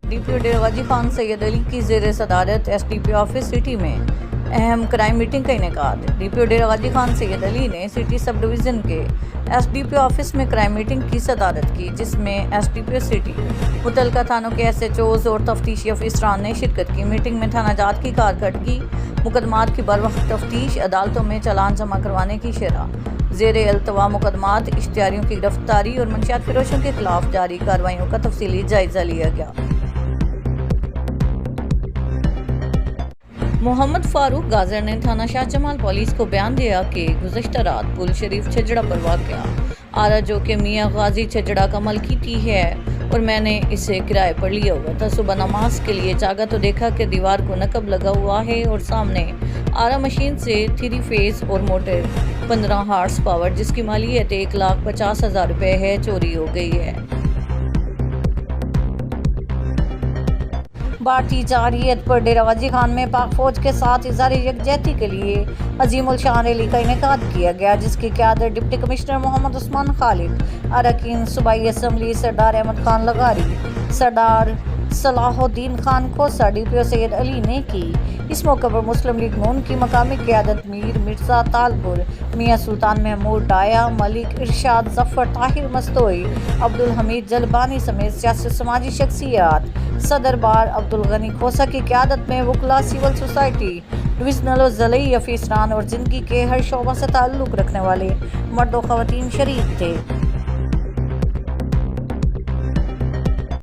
D P او ڈیرہ غازی خان سید علی کی زیر صدارت S D P O office city میں اہم کرائم میٹنگ کا انعقاد۔ ڈی پی او ڈیرہ غازی خان سید علی نے سٹی سب ڈویژن کے S D P O office میں کرائم میٹنگ کی صدارت کی، جس میں ایس ڈی پی او سٹی، متعلقہ تھانوں کے ایس ایچ اوز اور تفتیشی افسران نے شرکت کی۔ میٹنگ میں تھانہ جات کی کارکردگی، مقدمات کی بروقت تفتیش، عدالتوں میں چالان جمع کروانے کی شرح، زیر التوا مقدمات، اشتہاریوں کی گرفتاری اور منشیات فروشوں کے خلاف جاری کارروائیوں کا تفصیلی جائزہ لیا گیا۔ محمد فاروق گاجر نے تھانہ شاہ جمال پولیس کو بیان دیا کہ گزشتہ رات پل شریف چھجڑا پر واقع آرا جو کہ میاں غازی چھجڑا کا ملکیتی ہے اور میں نے اسے کرائے پر لیا ہوا تھا، صبح نماز کے لیے جاگا تو دیکھا کہ دیوار کو نقب لگا ہوا ہے اور سامنے آرا مشین سے 3 فیز اور موٹر 15 ہارس پاور جس کی مالیت 1,50,000 روپے ہے، چوری ہو گئی ہے۔ بھارتی جارحیت پر ڈیرہ غازی خان میں پاک فوج کے ساتھ اظہار یکجہتی کے لیے عظیم الشان ریلی کا انعقاد کیا گیا، جس کی قیادت ڈپٹی کمشنر محمد عثمان خالد، اراکین صوبائی اسمبلی سردار احمد خان لغاری، سردار صلاح الدین خان کوسہ، ڈی پی او سید علی نے کی۔ اس موقع پر مسلم لیگ نون کی مقامی قیادت میر مرزا طالپور، میاں سلطان محمود ڈایا، ملک ارشاد ظفر، طاہر مستوئی، عبدالحمید جلبانی سمیت سیاسی سماجی شخصیات، صدر بار عبدالغنی کوسہ کی قیادت میں وکلاء، سول سوسائٹی، ڈویژنل و ضلعی افسران اور زندگی کے ہر شعبہ سے تعلق رکھنے والے مرد و خواتین شریک تھے۔